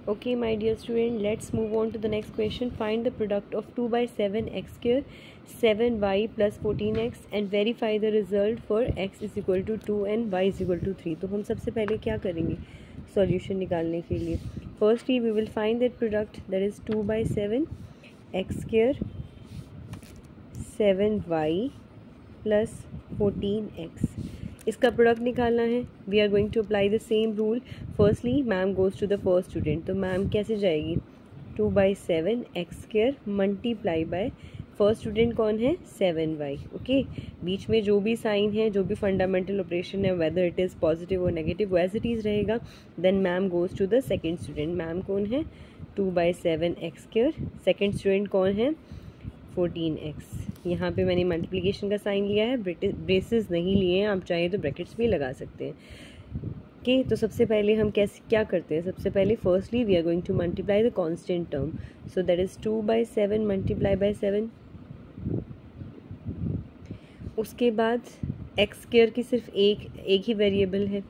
Okay, my dear student, let's move on to the next question. Find the product of 2 by 7 x square 7y plus 14x and verify the result for x is equal to 2 and y is equal to 3. तो हम सबसे पहले क्या करेंगे solution निकालने के लिए? Firstly we will find that product that is 2 by 7 x square 7y plus 14x. इसका प्रोडक्ट निकालना है. We are going to apply the same rule. Firstly ma'am goes to the first student. तो ma'am कैसे जाएगी? 2 by 7 x square multiply by first student कौन है? 7y. Okay, बीच में जो भी साइन है, जो भी फंडामेंटल ऑपरेशन है, वेदर इट इज़ पॉजिटिव और नेगेटिव, वो एज इट इज़ रहेगा. Then ma'am goes to the second student. Ma'am कौन है? 2 by 7 x square. Second student कौन है? 14x. यहाँ पे मैंने मल्टीप्लिकेशन का साइन लिया है, ब्रेसेस नहीं लिए हैं. आप चाहें तो ब्रैकेट्स भी लगा सकते हैं. ओके, तो सबसे पहले हम क्या करते हैं? सबसे पहले firstly we are going to multiply the constant term. So that is 2 by 7 multiply by 7. उसके बाद एक्स स्क्वायर की सिर्फ एक ही वेरिएबल है,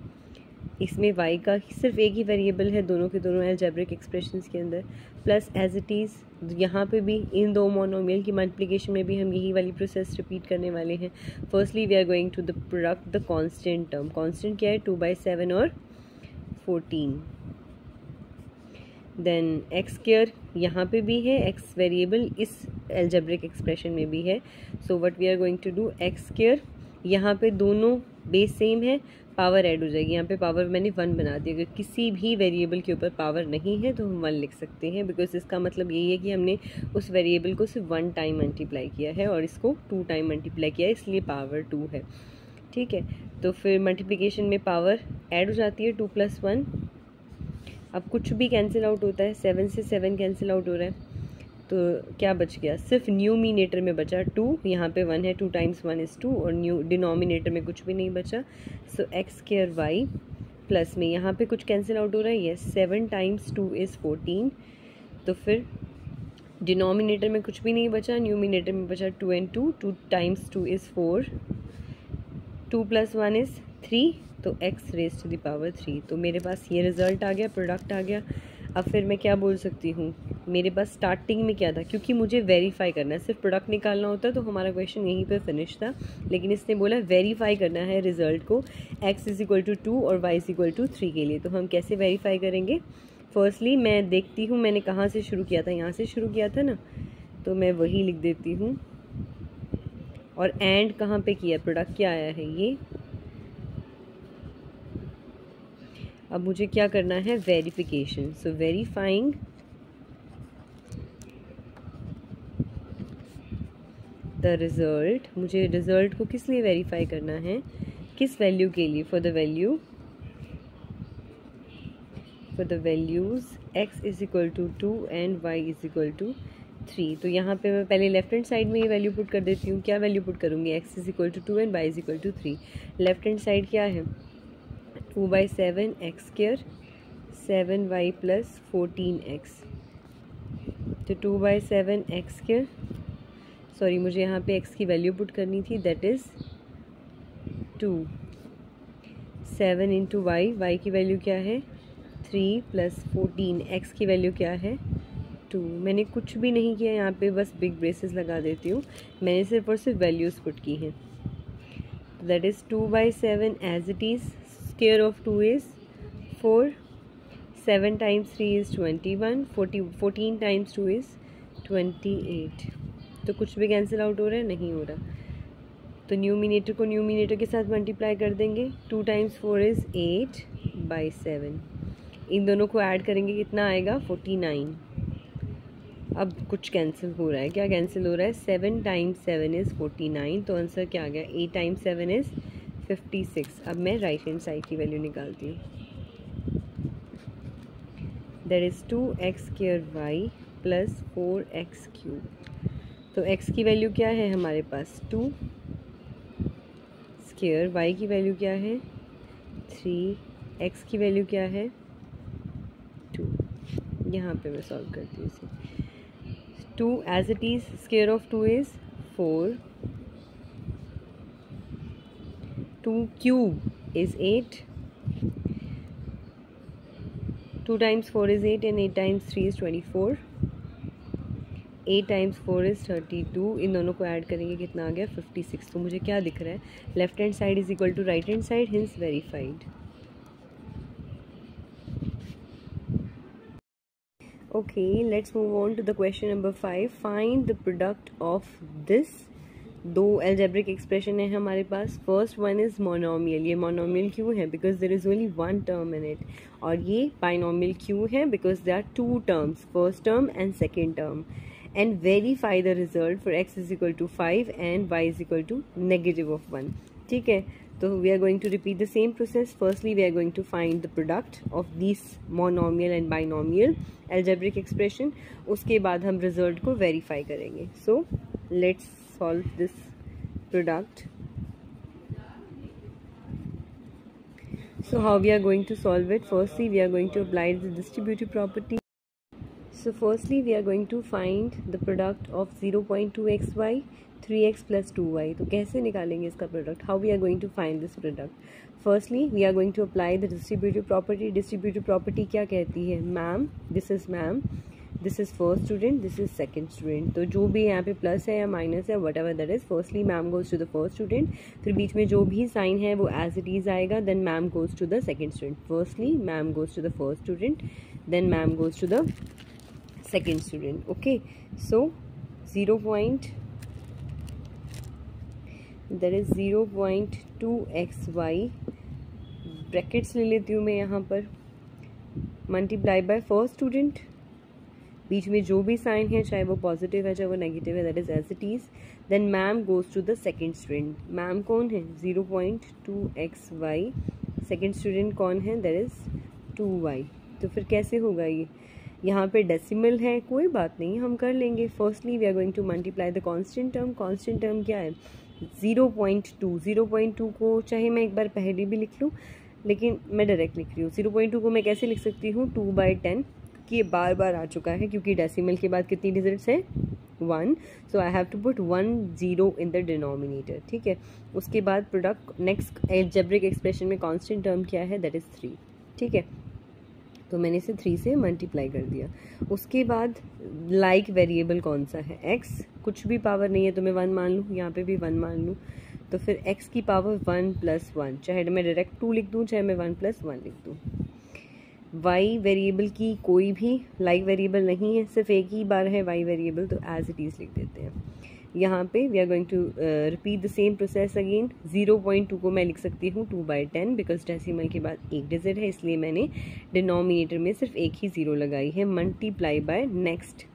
इसमें y का सिर्फ एक ही वेरिएबल है, दोनों के दोनों अलजेब्रिक एक्सप्रेशंस के अंदर. प्लस एज इट इज़ यहाँ पे भी इन दो मोनोमियल की मल्टीप्लिकेशन में भी हम यही वाली प्रोसेस रिपीट करने वाले हैं. Firstly we are going to the product the constant term. Constant क्या है? 2 by 7 और 14. देन एक्स स्क्वायर यहाँ पे भी है, एक्स वेरिएबल इस अलजेब्रिक एक्सप्रेशन में भी है. So what we are going to do, x square यहाँ पे दोनों बेस सेम है, पावर ऐड हो जाएगी. यहाँ पे पावर मैंने 1 बना दी. अगर किसी भी वेरिएबल के ऊपर पावर नहीं है तो हम 1 लिख सकते हैं, बिकॉज इसका मतलब यही है कि हमने उस वेरिएबल को सिर्फ 1 टाइम मल्टीप्लाई किया है और इसको 2 टाइम मल्टीप्लाई किया है, इसलिए पावर 2 है. ठीक है, तो फिर मल्टीप्लिकेशन में पावर ऐड हो जाती है 2 + 1. अब कुछ भी कैंसिल आउट होता है, 7 से 7 कैंसिल आउट हो रहा है, तो क्या बच गया? सिर्फ न्यूमिनेटर में बचा 2. यहाँ पे 1 है, 2 times 1 is 2 और न्यू डिनोमिनेटर में कुछ भी नहीं बचा. सो एक्स स्क्वायर वाई प्लस में यहाँ पे कुछ कैंसिल आउट हो रहा है. Yes, 7 times 2 is 14. तो फिर डिनोमिनेटर में कुछ भी नहीं बचा, न्यूमिनेटर में बचा 2 and 2. 2 times 2 is 4. 2 + 1 is 3. तो x raised to the power 3. तो मेरे पास ये रिज़ल्ट आ गया, प्रोडक्ट आ गया. अब फिर मैं क्या बोल सकती हूँ? मेरे पास स्टार्टिंग में क्या था, क्योंकि मुझे वेरीफाई करना है, सिर्फ प्रोडक्ट निकालना होता तो हमारा क्वेश्चन यहीं पे फिनिश था. लेकिन इसने बोला वेरीफाई करना है रिज़ल्ट को x इज़ इक्वल टू 2 और y इज़ इक्वल टू 3 के लिए. तो हम कैसे वेरीफाई करेंगे? फर्स्टली मैं देखती हूँ मैंने कहाँ से शुरू किया था, यहाँ से शुरू किया था ना, तो मैं वही लिख देती हूँ. और एंड कहाँ पे किया? प्रोडक्ट क्या आया है ये. अब मुझे क्या करना है? Verification. So verifying the result. मुझे रिज़ल्ट को किस लिए वेरीफाई करना है? किस वैल्यू के लिए? For the values x is equal to 2 and y is equal to 3. तो यहाँ पे मैं पहले लेफ्ट हैंड साइड में ही वैल्यू पुट कर देती हूँ. क्या वैल्यू पुट करूँगी? x is equal to 2 and y is equal to 3. Left hand side क्या है? 2 by 7 x square 7y plus 14x. तो 2 by 7 x स्क्वायर, सॉरी मुझे यहाँ पे x की वैल्यू पुट करनी थी, दैट इज़ 2. 7 इंटू y की वैल्यू क्या है? 3 प्लस 14. x की वैल्यू क्या है? 2. मैंने कुछ भी नहीं किया यहाँ पे, बस बिग ब्रेसेस लगा देती हूँ. मैंने सिर्फ और सिर्फ वैल्यूज़ पुट की हैं. That is 2 by 7 as it is. Square of 2 is 4. 7 times 3 is 21. 14 times 2 is 28. तो कुछ भी कैंसिल आउट हो रहा है? नहीं हो रहा. तो न्यूमिनेटर को न्यूमिनेटर के साथ मल्टीप्लाई कर देंगे. 2 times 4 is 8 by 7. इन दोनों को ऐड करेंगे, कितना आएगा? 49. अब कुछ कैंसिल हो रहा है. क्या कैंसिल हो रहा है? 7 times 7 is 49. तो आंसर क्या आ गया? 8 times 7 is 56. अब मैं राइट हैंड साइड की वैल्यू निकालती हूँ. That is 2x square y plus 4x cube. तो x की वैल्यू क्या है हमारे पास? 2 स्क्वायर. y की वैल्यू क्या है? 3. x की वैल्यू क्या है? 2. यहाँ पे मैं सॉल्व करती हूँ इसे. 2 as it is. Square of 2 is 4. 2 cube is 8. 2 times 4 is 8 and 8 times 3 is 24. 8 times 4 is 32. इन दोनों को ऐड करेंगे कितना आ गया 56. तो मुझे क्या दिख रहा है, left hand side is equal to right hand side, hence verified. Okay, let's move on to the question number 5. Find the product of this. दो एल्जेब्रिक एक्सप्रेशन है हमारे पास. First one is monomial. ये मोनोमियल क्यों है? Because there is only one term in it. और ये binomial क्यों है? Because there are two terms, first term and second term. And verify the result for x is equal to 5 and y is equal to negative of 1. ठीक है, तो we are going to repeat the same process. Firstly, we are going to find the product of these monomial and binomial algebraic expression. उसके बाद हम result को verify करेंगे. So let's solve this product. So how we are going to solve it? Firstly, we are going to apply the distributive property. So firstly we are going to find the product of 0.2xy 3x plus 2y. तो कैसे निकालेंगे इसका product? How we are going to find this product? Firstly we are going to apply the distributive property. Distributive property क्या कहती है? Ma'am, this is ma'am, this is first student, this is second student. तो जो भी यहाँ पे plus है या माइनस है, whatever that is, firstly ma'am goes to the first student. फिर बीच में जो भी साइन है वो as it is आएगा. Then ma'am goes to the second student. Firstly ma'am goes to the first student, then ma'am goes to the second student. Okay, so 0.2xy brackets ले लेती हूँ मैं यहाँ पर, मल्टीप्लाई बाय फर्स्ट स्टूडेंट. बीच में जो भी साइन है, चाहे वो पॉजिटिव है चाहे वो नेगेटिव है, that is as it is. Then ma'am goes to the second student. Ma'am कौन है? 0.2xy. सेकेंड स्टूडेंट कौन है? That is 2y. तो फिर कैसे होगा ये? यहाँ पे डेसिमल है, कोई बात नहीं, हम कर लेंगे. Firstly we are going to multiply the constant term. Constant term क्या है? 0.2. 0.2 को चाहे मैं एक बार पहले भी लिख लूँ, लेकिन मैं डायरेक्ट लिख रही हूँ. 0.2 को मैं कैसे लिख सकती हूँ? 2/10, कि ये बार बार आ चुका है क्योंकि डेसिमल के बाद कितनी डिजिट्स है? 1. So I have to put 1 0 in the denominator. ठीक है, उसके बाद प्रोडक्ट नेक्स्ट एल्जेब्रिक एक्सप्रेशन में कांस्टेंट टर्म क्या है? That is 3. ठीक है, तो मैंने इसे 3 से मल्टीप्लाई कर दिया. उसके बाद लाइक वेरिएबल कौन सा है? x. कुछ भी पावर नहीं है तो मैं 1 मान लूँ, यहाँ पे भी 1 मान लूँ. तो फिर x की पावर 1 + 1, चाहे मैं डायरेक्ट 2 लिख दूँ चाहे मैं 1 + 1 लिख दूँ. y वेरिएबल की कोई भी लाइक वेरिएबल नहीं है, सिर्फ एक ही बार है y वेरिएबल, तो एज इट इज़ लिख देते हैं. यहाँ पे we are going to repeat the same process again. 0.2 को मैं लिख सकती हूँ 2/10, बिकॉज डेसिमल के बाद एक डिजिट है, इसलिए मैंने डिनोमिनेटर में सिर्फ एक ही 0 लगाई है. Multiply by next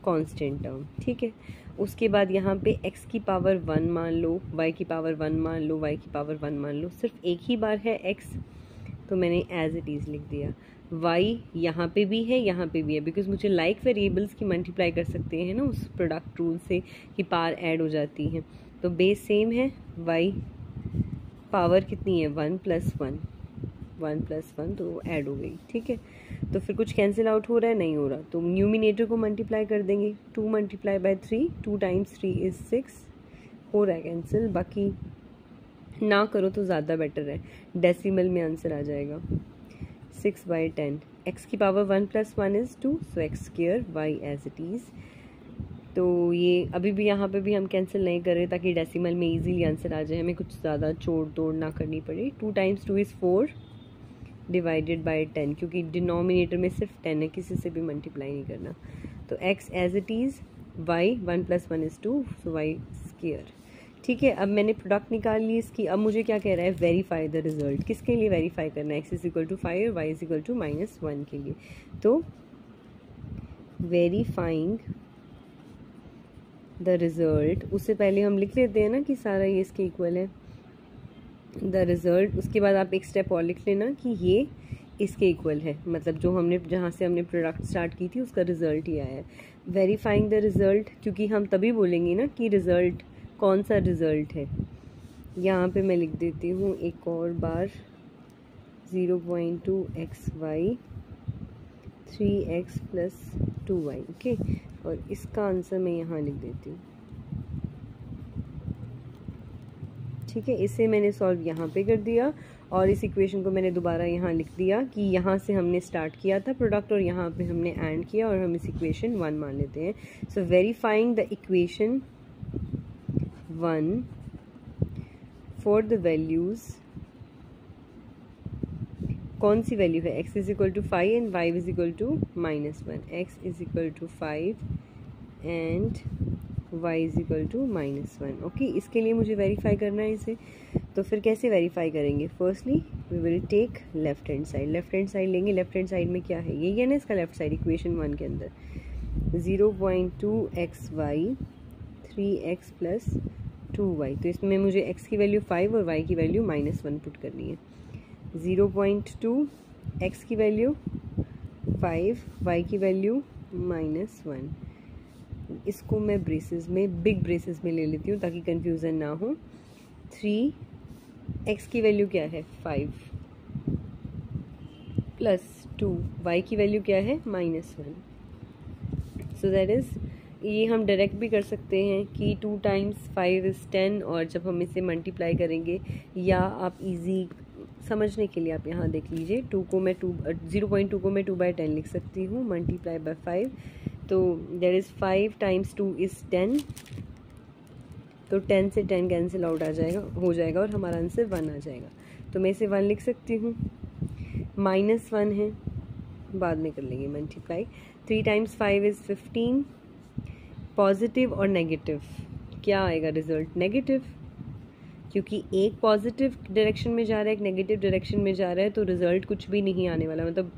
constant term. ठीक है, उसके बाद यहाँ पे x की पावर 1 मान लो, y की पावर 1 मान लो, y की पावर 1 मान लो. सिर्फ एक ही बार है x, तो मैंने एज इट इज़ लिख दिया. y यहाँ पे भी है, यहाँ पे भी है, बिकॉज मुझे लाइक वेरिएबल्स की मल्टीप्लाई कर सकते हैं ना उस प्रोडक्ट रूल से कि पावर ऐड हो जाती है. तो बेस सेम है. y पावर कितनी है? 1 + 1, 1 + 1, तो ऐड हो गई. ठीक है, तो फिर कुछ कैंसिल आउट हो रहा है? नहीं हो रहा, तो न्यूमिनेटर को मल्टीप्लाई कर देंगे. 2 × 3, 2 × 3 इज 6. हो रहा है कैंसिल, बाकी ना करो तो ज़्यादा बेटर है, डेसिमल में आंसर आ जाएगा. 6/10. x की power 1 + 1 is 2, so x², y as it is. तो ये अभी भी यहाँ पे भी हम कैंसिल नहीं कर रहे ताकि डेसिमल में इजीली आंसर आ जाए, हमें कुछ ज़्यादा छोड़ तोड़ ना करनी पड़े. 2 × 2 इज़ 4 डिवाइडेड बाय 10, क्योंकि डिनोमिनेटर में सिर्फ 10 है, किसी से भी मल्टीप्लाई नहीं करना. तो x as it is, y 1 + 1 is 2, so y². ठीक है, अब मैंने प्रोडक्ट निकाल ली इसकी. अब मुझे क्या कह रहा है? Verify the result. किसके लिए वेरीफाई करना है? x इज इक्वल टू 5 और y इज इक्वल टू -1 के लिए. तो वेरीफाइंग द रिजल्ट, उससे पहले हम लिख लेते हैं ना कि सारा ये इसके इक्वल है, द रिजल्ट. उसके बाद आप एक स्टेप और लिख लेना कि ये इसके इक्वल है, मतलब जो हमने जहाँ से हमने प्रोडक्ट स्टार्ट की थी उसका रिजल्ट ही आया है. वेरीफाइंग द रिजल्ट, क्योंकि हम तभी बोलेंगे ना कि रिजल्ट कौन सा रिजल्ट है. यहाँ पे मैं लिख देती हूँ एक और बार 0.2xy 3x + 2y. ओके, और इसका आंसर मैं यहाँ लिख देती हूँ. ठीक है, इसे मैंने सॉल्व यहाँ पे कर दिया और इस इक्वेशन को मैंने दोबारा यहाँ लिख दिया कि यहाँ से हमने स्टार्ट किया था प्रोडक्ट और यहाँ पे हमने एंड किया और हम इस इक्वेशन 1 मान लेते हैं. So verifying the equation 1 for the values, कौन सी वैल्यू है, x is equal to 5 and y is equal to -1. x is equal to 5 and y is equal to -1. Okay, इसके लिए मुझे वेरीफाई करना है इसे. तो फिर कैसे वेरीफाई करेंगे? Firstly we will take left hand side. Left hand side लेंगे. लेफ्ट हैंड साइड में क्या है, ये है ना इसका लेफ्ट साइड इक्वेशन 1 के अंदर. 0.2xy 3x plus 2y. तो इसमें मुझे x की वैल्यू 5 और y की वैल्यू -1 पुट करनी है. 0.2 x की वैल्यू 5, y की वैल्यू -1. इसको मैं ब्रेसेस में, बिग ब्रेसेस में ले लेती हूँ ताकि कंफ्यूजन ना हो. 3 x की वैल्यू क्या है 5 प्लस 2 y की वैल्यू क्या है -1. सो दैट इज़, ये हम डायरेक्ट भी कर सकते हैं कि 2 टाइम्स 5 इज़ 10 और जब हम इसे मल्टीप्लाई करेंगे, या आप इजी समझने के लिए आप यहाँ देख लीजिए 0.2 को मैं 2/10 लिख सकती हूँ मल्टीप्लाई बाय 5. तो देयर इज़ 5 टाइम्स 2 इज़ 10. तो 10 से 10 कैंसिल आउट हो जाएगा और हमारा आंसर 1 आ जाएगा. तो मैं इसे 1 लिख सकती हूँ. -1 है, बाद में कर लेंगे मल्टीप्लाई. 3 times 5 is 15. पॉजिटिव और नेगेटिव, क्या आएगा रिजल्ट? नेगेटिव, क्योंकि एक पॉजिटिव डायरेक्शन में जा रहा है, एक नेगेटिव डायरेक्शन में जा रहा है, तो रिजल्ट कुछ भी नहीं आने वाला. मतलब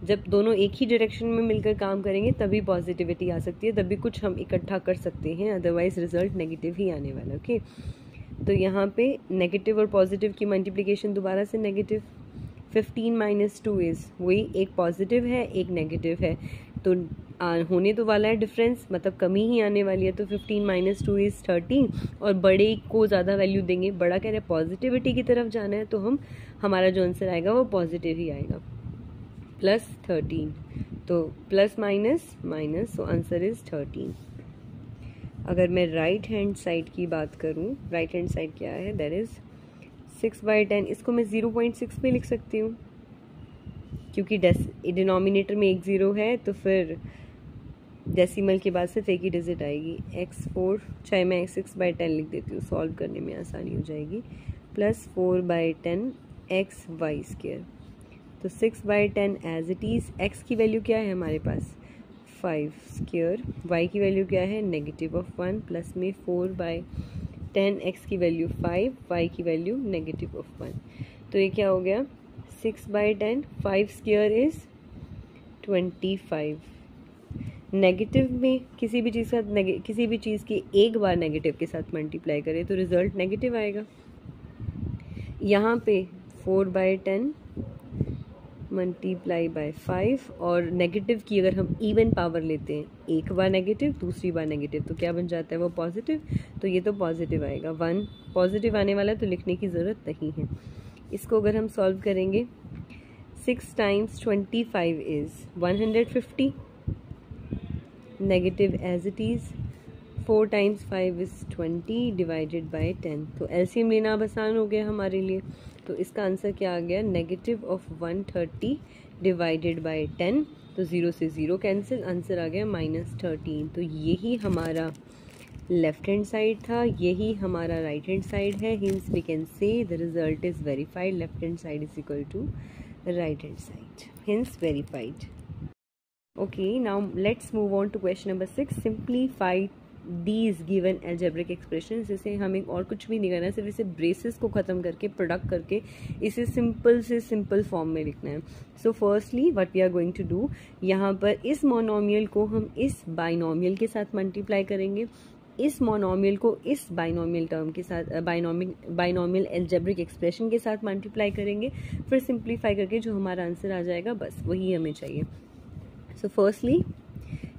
जब दोनों एक ही डायरेक्शन में मिलकर काम करेंगे तभी पॉजिटिविटी आ सकती है, तभी कुछ हम इकट्ठा कर सकते हैं, अदरवाइज रिजल्ट नेगेटिव ही आने वाला. ओके, तो यहाँ पे नेगेटिव और पॉजिटिव की मल्टीप्लिकेशन दोबारा से नेगेटिव. 15 - 2 इज़, वही एक पॉजिटिव है एक नेगेटिव है, तो होने तो वाला है डिफरेंस, मतलब कमी ही आने वाली है. तो 15 - 2 इज़ 13 और बड़े को ज़्यादा वैल्यू देंगे. बड़ा कह रहे हैं पॉजिटिविटी की तरफ जाना है, तो हमारा जो आंसर आएगा वो पॉजिटिव ही आएगा. प्लस 13, तो plus minus, so answer is 13. अगर मैं राइट हैंड साइड की बात करूँ, राइट हैंड साइड क्या है, दैट इज़ 6/10. इसको मैं 0.6 पे लिख सकती हूँ क्योंकि डिनोमिनेटर में एक 0 है, तो फिर डेसिमल के बाद सिर्फ एक ही डिजिट आएगी. x4, चाहे मैं 6/10 लिख देती हूँ, सॉल्व करने में आसानी हो जाएगी. Plus 4/10 xy². तो 6/10 एज इट इज़. x की वैल्यू क्या है हमारे पास 5². y की वैल्यू क्या है -1 प्लस में 4/10 x की वैल्यू 5, y की वैल्यू -1. तो ये क्या हो गया 6/10, 5² इज़ 25. नेगेटिव में किसी भी चीज़ की एक बार नेगेटिव के साथ मल्टीप्लाई करें तो रिज़ल्ट नेगेटिव आएगा. यहाँ पे 4/10 मल्टीप्लाई बाय 5, और नेगेटिव की अगर हम इवन पावर लेते हैं, एक बार नेगेटिव दूसरी बार नेगेटिव, तो क्या बन जाता है वो पॉजिटिव. तो ये तो पॉजिटिव आएगा. 1 पॉजिटिव आने वाला है, तो लिखने की ज़रूरत नहीं है. इसको अगर हम सॉल्व करेंगे, 6 times 25 is 150. Negative as it is. 4 times 5 is 20 divided by 10. तो एलसीएम लेना अब आसान हो गया हमारे लिए. तो इसका आंसर क्या आ गया, नेगेटिव ऑफ 130 डिवाइडेड बाय 10. तो 0 से 0 कैंसिल, आंसर आ गया -13. तो यही हमारा लेफ्ट हैंड साइड था, यही हमारा राइट हैंड साइड है. Hence we can say the result is verified. Left hand side is equal to right hand side, hence verified. Okay, now let's move on to question number 6. Simplify these given algebraic expressions. इसे हमें और कुछ भी नहीं करना है, सिर्फ इसे ब्रेसेस को ख़त्म करके, प्रोडक्ट करके इसे सिंपल से सिंपल फॉर्म में लिखना है. So firstly what we are going to do, यहाँ पर इस मोनोमियल को हम इस बाइनोमियल के साथ मल्टीप्लाई करेंगे, इस मोनोमियल को इस बाइनोमियल टर्म के साथ, बाइनोमियल अलजेब्रिक एक्सप्रेशन के साथ मल्टीप्लाई करेंगे. फिर सिंप्लीफाई करके जो हमारा आंसर आ जाएगा, बस वही हमें चाहिए. सो फर्स्टली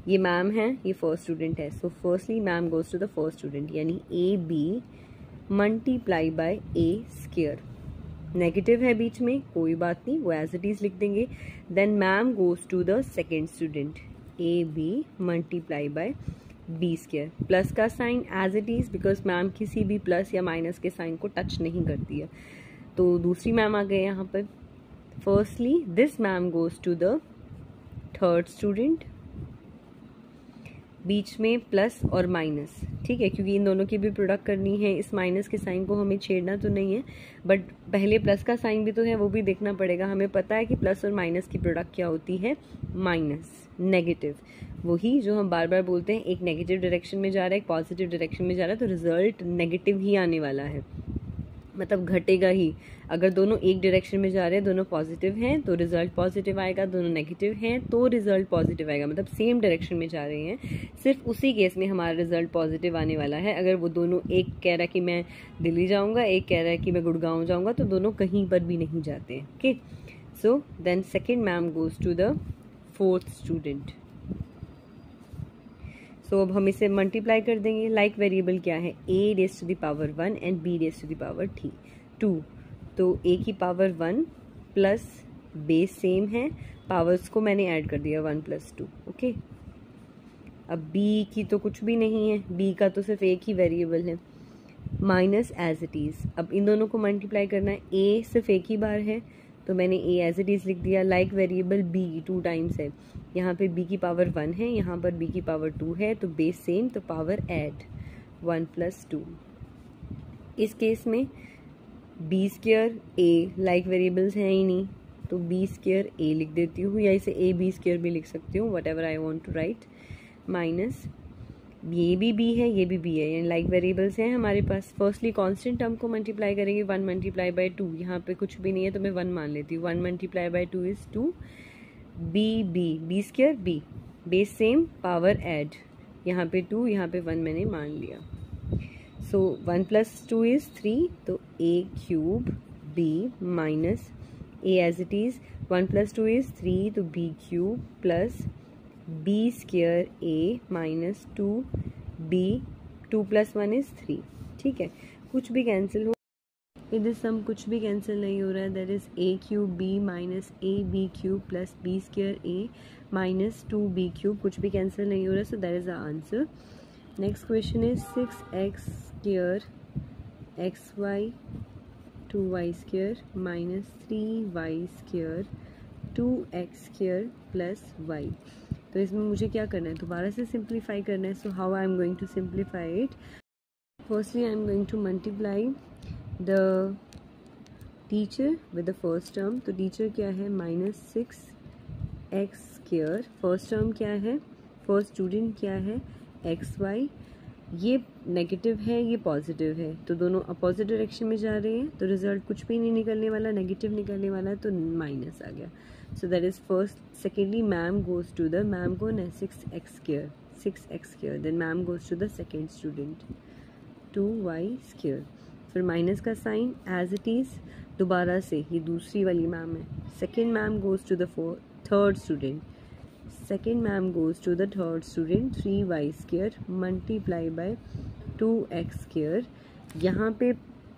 ये मैम है, ये फर्स्ट स्टूडेंट है. So firstly ma'am goes to the first student, यानी AB multiply by A². Negative है बीच में, कोई बात नहीं, वो एज इट इज़ लिख देंगे. Then ma'am goes to the second student, AB multiply by B square. Plus का sign as it is, because ma'am किसी भी प्लस या माइनस के साइन को टच नहीं करती है। तो दूसरी मैम आ गए यहाँ पर। Firstly this ma'am goes to the third student, बीच में प्लस और माइनस, ठीक है, क्योंकि इन दोनों की भी प्रोडक्ट करनी है। इस माइनस के साइन को हमें छेड़ना तो नहीं है, बट पहले प्लस का साइन भी तो है, वो भी देखना पड़ेगा। हमें पता है कि प्लस और माइनस की प्रोडक्ट क्या होती है, माइनस, नेगेटिव। वही जो हम बार बार बोलते हैं, एक नेगेटिव डायरेक्शन में जा रहा है, एक पॉजिटिव डायरेक्शन में जा रहा है, तो रिजल्ट नेगेटिव ही आने वाला है, मतलब घटेगा ही। अगर दोनों एक डायरेक्शन में जा रहे हैं, दोनों पॉजिटिव हैं, तो रिजल्ट पॉजिटिव आएगा। दोनों नेगेटिव हैं तो रिजल्ट पॉजिटिव आएगा, मतलब सेम डायरेक्शन में जा रहे हैं। सिर्फ उसी केस में हमारा रिजल्ट पॉजिटिव आने वाला है। अगर वो दोनों, एक कह रहा है कि मैं दिल्ली जाऊंगा, एक कह रहा है कि मैं गुड़गांव जाऊंगा, तो दोनों कहीं पर भी नहीं जाते हैं। Okay, so then second ma'am goes to the fourth student. सो अब हम इसे मल्टीप्लाई कर देंगे। लाइक वेरिएबल क्या है, a raise to the power 1 and b raise to the power 2। तो a की पावर 1 प्लस बेस सेम है, पावर्स को मैंने ऐड कर दिया 1 + 2। ओके, अब b की तो कुछ भी नहीं है, b का तो सिर्फ एक ही वेरिएबल है, माइनस एज इट इज़। अब इन दोनों को मल्टीप्लाई करना है। a सिर्फ एक ही बार है, तो मैंने a एज इट इज़ लिख दिया। लाइक वेरिएबल b 2 टाइम्स है, यहाँ पे b की पावर 1 है, यहाँ पर b की पावर 2 है, तो बेस सेम, तो पावर ऐड 1 + 2। इस केस में b square a, like variables हैं ही नहीं, तो b स्क्वायर a लिख देती हूँ, या इसे a b स्क्वायर भी लिख सकती हूँ, whatever I want to write. Minus ये भी b है, ये भी b है, यानी लाइक वेरिएबल्स हैं हमारे पास। फर्स्टली कांस्टेंट टर्म को मल्टीप्लाई करेंगे, 1 × 2। यहाँ पे कुछ भी नहीं है तो मैं 1 मान लेती हूँ। 1 × 2 is 2, b square b, base same, power add, यहाँ पे 2, यहाँ पे 1 मैंने मान लिया। सो 1 + 2 इज़ 3, तो a³ b minus a as it is, 1 + 2 is 3, तो b³ plus b square a minus 2b, 2 + 1 is 3। ठीक है, कुछ भी कैंसिल हो, इधर सम कुछ भी कैंसिल नहीं हो रहा है। That is a³ b minus ab³ plus b square a minus 2b³, कुछ भी कैंसिल नहीं हो रहा है, सो that is the answer. Next question is 6x² xy 2y² minus 3y² 2x² plus y। तो इसमें मुझे क्या करना है, दोबारा से सिंप्लीफाई करना है। So how I am going to simplify it, firstly I am going to multiply the teacher with the first term. तो टीचर क्या है, -6x²। फर्स्ट टर्म क्या है, फर्स्ट स्टूडेंट क्या है, xy। ये नेगेटिव है, ये पॉजिटिव है, तो दोनों अपोजिट डायरेक्शन में जा रहे हैं, तो रिजल्ट कुछ भी नहीं निकलने वाला, नेगेटिव निकलने वाला है, तो माइनस आ गया। So that is first. Secondly ma'am goes to the, ma'am को न 6x², then ma'am goes to the second student 2y²। फिर माइनस का साइन एज इट इज़, दोबारा से ये दूसरी वाली मैम है। Second ma'am goes to the third student, second ma'am goes to the third student 3y² multiply by 2x²। यहाँ पे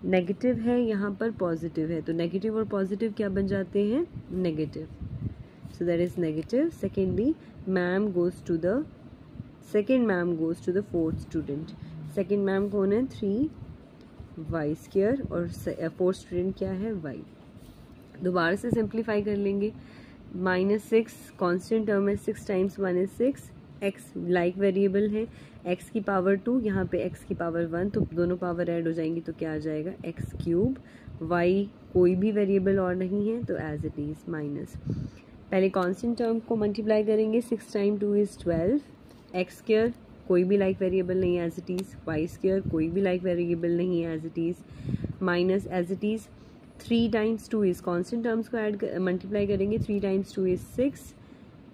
नेगेटिव है, यहाँ पर पॉजिटिव है, तो नेगेटिव और पॉजिटिव क्या बन जाते हैं, negative, so that is negative. Secondly ma'am goes to the, second ma'am goes to the fourth student. Second ma'am कौन है, 3y² और फोर्थ स्टूडेंट क्या है, y। दोबारा से सिंप्लीफाई कर लेंगे। -6 कांस्टेंट टर्म है, 6 × 1 इज 6, x लाइक वेरिएबल है, x की पावर 2, यहाँ पे x की पावर 1, तो दोनों पावर ऐड हो जाएंगी, तो क्या आ जाएगा, x³। y कोई भी वेरिएबल और नहीं है, तो एज इट इज़ माइनस। पहले कांस्टेंट टर्म को मल्टीप्लाई करेंगे, 6 × 2 इज 12, x² कोई भी लाइक वेरिएबल नहीं है, एज इट इज़, y² कोई भी लाइक वेरिएबल नहीं है, as it is, minus as it is. 3 × 2 is constant terms को ऐड मल्टीप्लाई करेंगे, 3 × 2 इज 6,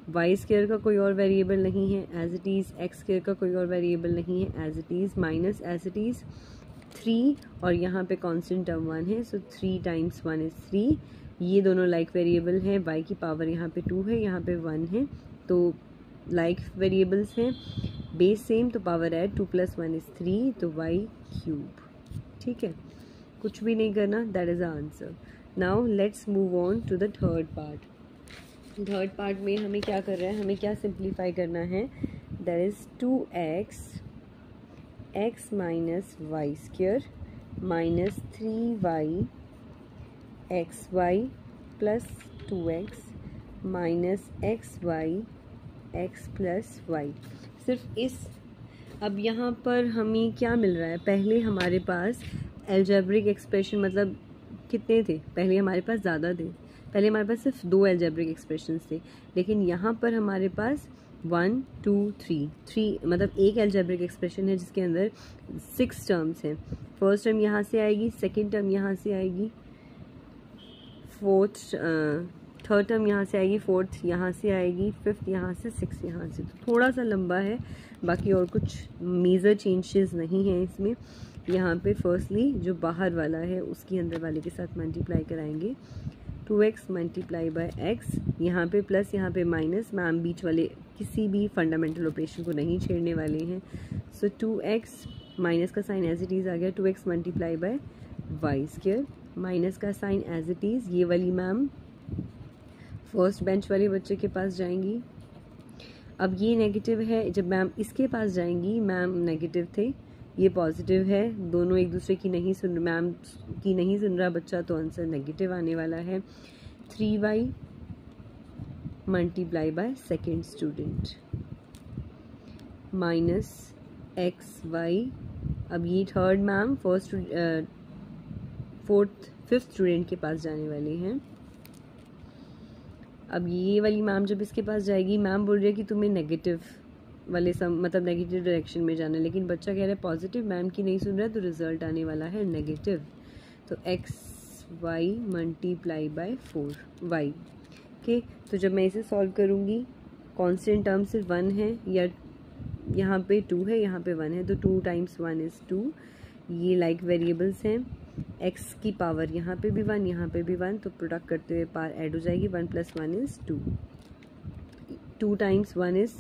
y² का कोई और वेरिएबल नहीं है, एज इट इज़, x² का कोई और वेरिएबल नहीं है, as it is, minus as it is 3, और यहाँ पे कांस्टेंट टर्म 1 है, सो 3 × 1 इज 3। ये दोनों लाइक वेरिएबल हैं, y की पावर यहाँ पे 2 है, यहाँ पे 1 है, तो लाइक वेरिएबल्स हैं, बेस सेम, तो पावर ऐड, 2 + 1 इज 3, तो y³। ठीक है, कुछ भी नहीं करना, that is the answer. Now let's move on to the third part. Third part में हमें क्या कर रहा है, हमें क्या सिंप्लीफाई करना है, that is 2x x minus y square minus 3y xy plus 2x minus xy x plus y. सिर्फ इस, अब यहाँ पर हमें क्या मिल रहा है, पहले हमारे पास एल्जेब्रिक एक्सप्रेशन मतलब कितने थे, पहले हमारे पास ज़्यादा थे, पहले हमारे पास सिर्फ 2 एल्जेब्रिक एक्सप्रेशंस थे, लेकिन यहाँ पर हमारे पास 1 2 3 मतलब एक एल्जेब्रिक एक्सप्रेशन है जिसके अंदर 6 टर्म्स हैं। फर्स्ट टर्म यहाँ से आएगी, सेकेंड टर्म यहाँ से आएगी, थर्ड टर्म यहाँ से आएगी, फोर्थ यहाँ से आएगी, फिफ्थ यहाँ से, सिक्स यहाँ से। तो थोड़ा सा लंबा है, बाकी और कुछ मेजर चेंजेस नहीं हैं इसमें। यहाँ पे फर्स्टली जो बाहर वाला है उसकी अंदर वाले के साथ मल्टीप्लाई कराएंगे, 2x मल्टीप्लाई बाय x, यहाँ पे प्लस यहाँ पे माइनस, मैम बीच वाले किसी भी फंडामेंटल ऑपरेशन को नहीं छेड़ने वाले हैं। सो 2x माइनस का साइन एज इट इज़ आ गया, 2x multiply by y square, minus का साइन एज इट इज़, ये वाली मैम फर्स्ट बेंच वाले बच्चे के पास जाएंगी। अब ये नेगेटिव है, जब मैम इसके पास जाएंगी, मैम नेगेटिव थे, ये पॉजिटिव है, दोनों एक दूसरे की नहीं सुन, मैम की नहीं सुन रहा बच्चा, तो आंसर नेगेटिव आने वाला है। 3y multiply by second student minus xy, अब ये थर्ड मैम फिफ्थ स्टूडेंट के पास जाने वाले हैं। अब ये वाली मैम जब इसके पास जाएगी, मैम बोल रही है कि तुम्हें नेगेटिव वाले मतलब नेगेटिव डायरेक्शन में जाना है, लेकिन बच्चा कह रहा है पॉजिटिव, मैम की नहीं सुन रहा है, तो रिजल्ट आने वाला है नेगेटिव। तो xy multiply by 4y। Okay, तो जब मैं इसे सॉल्व करूँगी, कांस्टेंट टर्म सिर्फ 1 है, या यहाँ पे 2 है, यहाँ पे 1 है, तो 2 टाइम्स 1 इज़ 2। ये लाइक वेरिएबल्स हैं। x की पावर यहाँ पे भी 1, यहाँ पे भी 1, तो प्रोडक्ट करते हुए पावर ऐड हो जाएगी, 1 + 1 इज़ 2, 2 टाइम्स 1 इज़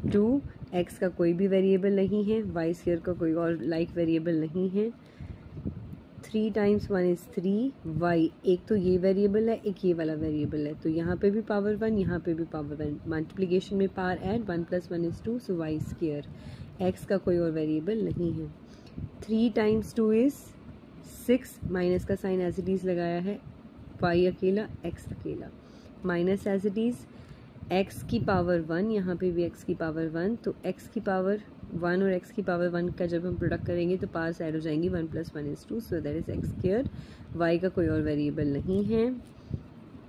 2, x का कोई भी वेरिएबल नहीं है, y स्क्वायर का कोई और लाइक वेरिएबल नहीं है, 3 टाइम्स 1 इज़ 3, y एक तो ये वेरिएबल है, एक ये वाला वेरिएबल है, तो यहाँ पे भी पावर 1, यहाँ पे भी पावर 1, मल्टीप्लिकेशन में power add, 1 + 1 is 2, so y square, x का कोई और वेरिएबल नहीं है। 3 टाइम्स 2 इज़ 6, माइनस का साइन एज इट इज़ लगाया है, y अकेला, x अकेला, minus as it is, x की पावर 1, यहाँ पे भी x की पावर 1, तो x की पावर 1 और x की पावर 1 का जब हम प्रोडक्ट करेंगे तो पावर्स ऐड हो जाएंगी, 1 + 1 is 2, so that is x square, y का कोई और वेरिएबल नहीं है,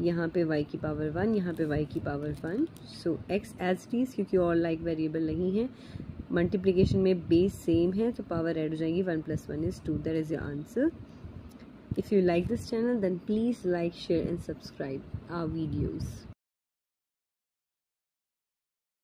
यहाँ पे y की पावर 1, यहाँ पे y की power 1, so x as it is, क्योंकि और लाइक वेरिएबल नहीं है, मल्टीप्लिकेशन में बेस सेम है, तो पावर ऐड हो जाएगी, 1 + 1 is 2, that is your answer. If you like this channel, then please like, share and subscribe our videos.